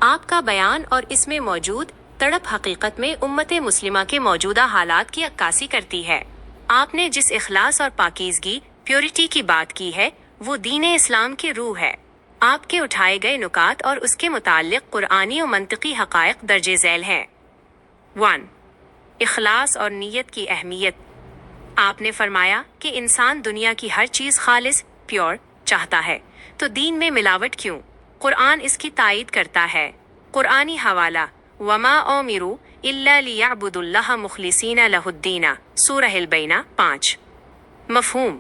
آپ کا بیان اور اس میں موجود تڑپ حقیقت میں امت مسلمہ کے موجودہ حالات کی عکاسی کرتی ہے۔ آپ نے جس اخلاص اور پاکیزگی، پیورٹی کی بات کی ہے، وہ دین اسلام کی روح ہے۔ آپ کے اٹھائے گئے نکات اور اس کے متعلق قرآنی و منطقی حقائق درج ذیل ہیں۔ 1. اخلاص اور نیت کی اہمیت۔ آپ نے فرمایا کہ انسان دنیا کی ہر چیز خالص، پیور چاہتا ہے، تو دین میں ملاوٹ کیوں؟ قرآن اس کی تائید کرتا ہے۔ قرآنی حوالہ وَمَا أُمِرُوا إِلَّا لِيَعْبُدُوا اللَّهَ مُخْلِصِينَ لَهُ الدِّينَ سورہ البینہ 5۔ مفہوم: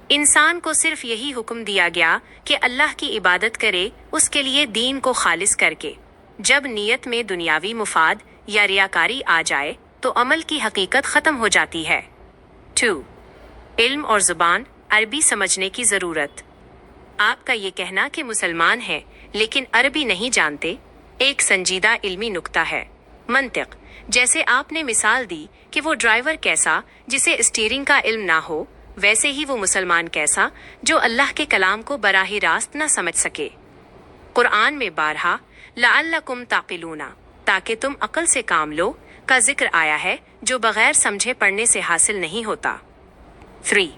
انسان کو صرف یہی حکم دیا گیا کہ اللہ کی عبادت کرے، اس کے لیے دین کو خالص کر کے۔ جب نیت میں دنیاوی مفاد یا ریاکاری آ جائے تو عمل کی حقیقت ختم ہو جاتی ہے۔ 2. علم اور زبان، عربی سمجھنے کی ضرورت۔ آپ کا یہ کہنا کہ مسلمان ہیں لیکن عربی نہیں جانتے ایک سنجیدہ علمی نکتہ ہے۔ منطق: جیسے آپ نے مثال دی کہ وہ ڈرائیور کیسا جسے اسٹیئرنگ کا علم نہ ہو، ویسے ہی وہ مسلمان کیسا جو اللہ کے کلام کو براہ راست نہ سمجھ سکے۔ قرآن میں بارہا لعلکم تعقلون، تاکہ تم عقل سے کام لو کا ذکر آیا ہے، جو بغیر سمجھے پڑھنے سے حاصل نہیں ہوتا۔ 3.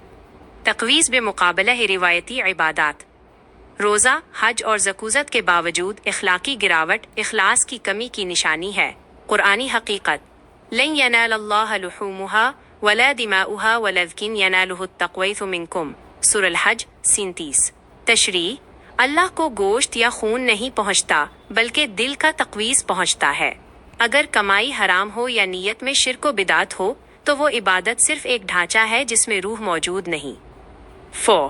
تقویض بمقابلہ روایتی عبادات۔ روزہ، حج اور زکوٰۃ کے باوجود اخلاقی گراوٹ اخلاص کی کمی کی نشانی ہے۔ قرآنی حقیقت لن ینال اللہ لحومہا ولا دماؤہا ولکن ینالہ التقوی منکم سورہ الحج 37۔ تشریح: اللہ کو گوشت یا خون نہیں پہنچتا بلکہ دل کا تقویض پہنچتا ہے۔ اگر کمائی حرام ہو یا نیت میں شرک و بدعت ہو تو وہ عبادت صرف ایک ڈھانچہ ہے جس میں روح موجود نہیں۔ 4.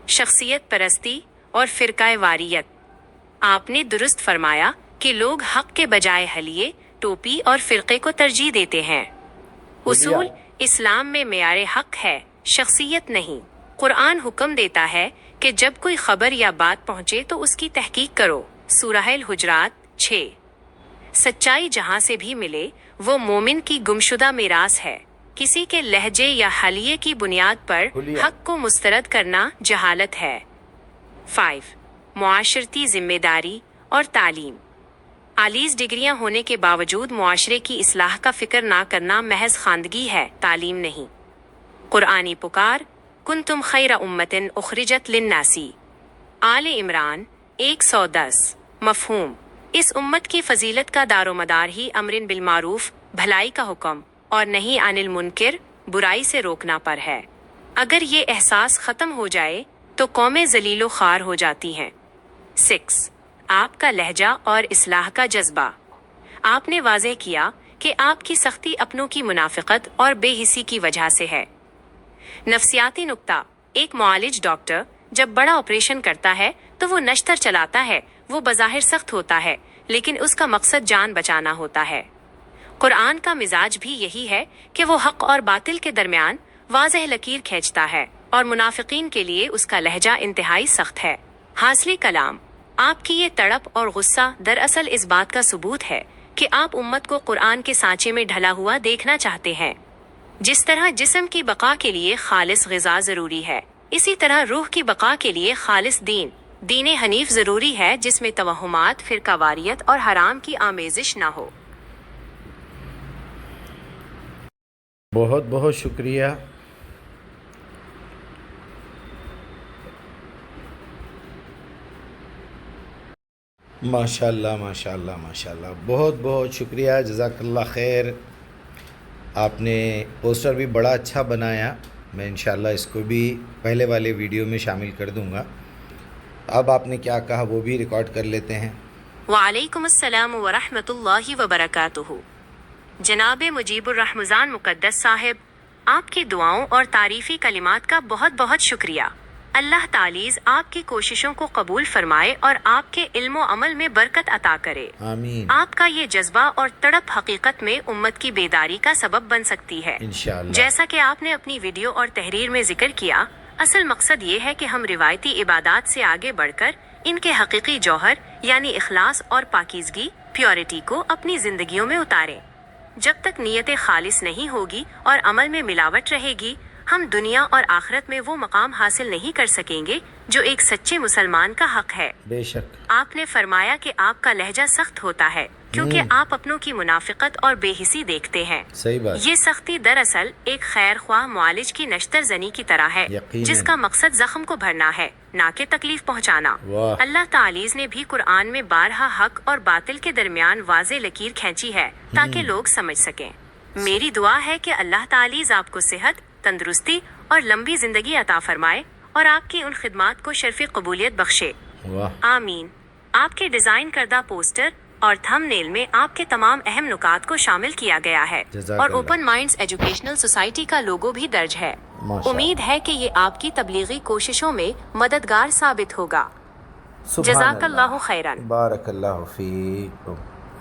شخصیت پرستی اور فرقہ واریت۔ آپ نے درست فرمایا کہ لوگ حق کے بجائے حلیے، ٹوپی اور فرقے کو ترجیح دیتے ہیں۔ اصول اسلام میں معیار حق ہے، شخصیت نہیں۔ قرآن حکم دیتا ہے کہ جب کوئی خبر یا بات پہنچے تو اس کی تحقیق کرو، سورہ الحجرات 6۔ سچائی جہاں سے بھی ملے وہ مومن کی گمشدہ میراث ہے۔ کسی کے لہجے یا حلیے کی بنیاد پر حق کو مسترد کرنا جہالت ہے۔ 5. معاشرتی ذمہ داری اور تعلیم۔ عالیز ڈگریاں ہونے کے باوجود معاشرے کی اصلاح کا فکر نہ کرنا محض خواندگی ہے، تعلیم نہیں۔ قرآنی پکار کنتم خیر امۃ اخرجت للناس، آل عمران 110۔ مفہوم: اس امت کی فضیلت کا دار و مدار ہی امر بالمعروف، بھلائی کا حکم، اور نہیں عن المنکر، برائی سے روکنا پر ہے۔ اگر یہ احساس ختم ہو جائے تو قومیں ذلیل و خوار ہو جاتی ہیں۔ 6. آپ کا لہجہ اور اصلاح کا جذبہ۔ آپ نے واضح کیا کہ آپ کی سختی اپنوں کی منافقت اور بے حسی کی وجہ سے ہے۔ نفسیاتی نکتہ: ایک معالج ڈاکٹر جب بڑا آپریشن کرتا ہے تو وہ نشتر چلاتا ہے، وہ بظاہر سخت ہوتا ہے لیکن اس کا مقصد جان بچانا ہوتا ہے۔ قرآن کا مزاج بھی یہی ہے کہ وہ حق اور باطل کے درمیان واضح لکیر کھینچتا ہے، اور منافقین کے لیے اس کا لہجہ انتہائی سخت ہے۔ حاصل کلام: آپ کی یہ تڑپ اور غصہ دراصل اس بات کا ثبوت ہے کہ آپ امت کو قرآن کے سانچے میں ڈھلا ہوا دیکھنا چاہتے ہیں۔ جس طرح جسم کی بقا کے لیے خالص غذا ضروری ہے، اسی طرح روح کی بقا کے لیے خالص دین حنیف ضروری ہے، جس میں توہمات، فرقہ واریت اور حرام کی آمیزش نہ ہو۔ بہت بہت شکریہ۔ ماشاء اللہ ماشاء اللہ ماشاء اللہ، بہت بہت شکریہ، جزاک اللہ خیر۔ آپ نے پوسٹر بھی بڑا اچھا بنایا، میں انشاءاللہ اس کو بھی پہلے والے ویڈیو میں شامل کر دوں گا۔ اب آپ نے کیا کہا وہ بھی ریکارڈ کر لیتے ہیں۔ وعلیکم السلام ورحمۃ اللہ وبرکاتہ۔ جناب مجیب الرحمزان مقدس صاحب، آپ کی دعاؤں اور تعریفی کلمات کا بہت بہت شکریہ۔ اللہ تعالیٰ آپ کی کوششوں کو قبول فرمائے اور آپ کے علم و عمل میں برکت عطا کرے۔ آمین۔ آپ کا یہ جذبہ اور تڑپ حقیقت میں امت کی بیداری کا سبب بن سکتی ہے۔ انشاءاللہ۔ جیسا کہ آپ نے اپنی ویڈیو اور تحریر میں ذکر کیا، اصل مقصد یہ ہے کہ ہم روایتی عبادات سے آگے بڑھ کر ان کے حقیقی جوہر یعنی اخلاص اور پاکیزگی، پیورٹی کو اپنی زندگیوں میں اتاریں۔ جب تک نیت خالص نہیں ہوگی اور عمل میں ملاوٹ رہے گی، ہم دنیا اور آخرت میں وہ مقام حاصل نہیں کر سکیں گے جو ایک سچے مسلمان کا حق ہے۔ بے شک۔ آپ نے فرمایا کہ آپ کا لہجہ سخت ہوتا ہے کیونکہ آپ اپنوں کی منافقت اور بے حسی دیکھتے ہیں۔ صحیح بات۔ یہ سختی دراصل ایک خیر خواہ معالج کی نشتر زنی کی طرح ہے یقیناً۔ جس کا مقصد زخم کو بھرنا ہے نہ کہ تکلیف پہنچانا۔ واہ۔ اللہ تعالیٰ نے بھی قرآن میں بارہا حق اور باطل کے درمیان واضح لکیر کھینچی ہے تاکہ لوگ سمجھ سکیں۔ میری دعا ہے کہ اللہ تعالیٰ آپ کو صحت، تندرستی اور لمبی زندگی عطا فرمائے اور آپ کی ان خدمات کو شرف قبولیت بخشے۔ واہ۔ آمین۔ آپ کے ڈیزائن کردہ پوسٹر اور تھم نیل میں آپ کے تمام اہم نکات کو شامل کیا گیا ہے جزاک اور اللہ۔ اوپن مائنڈز ایجوکیشنل سوسائٹی کا لوگو بھی درج ہے۔ ماشاء امید ہے کہ یہ آپ کی تبلیغی کوششوں میں مددگار ثابت ہوگا۔ سبحان جزاک اللہ خیراً۔ بارک اللہ فیکم۔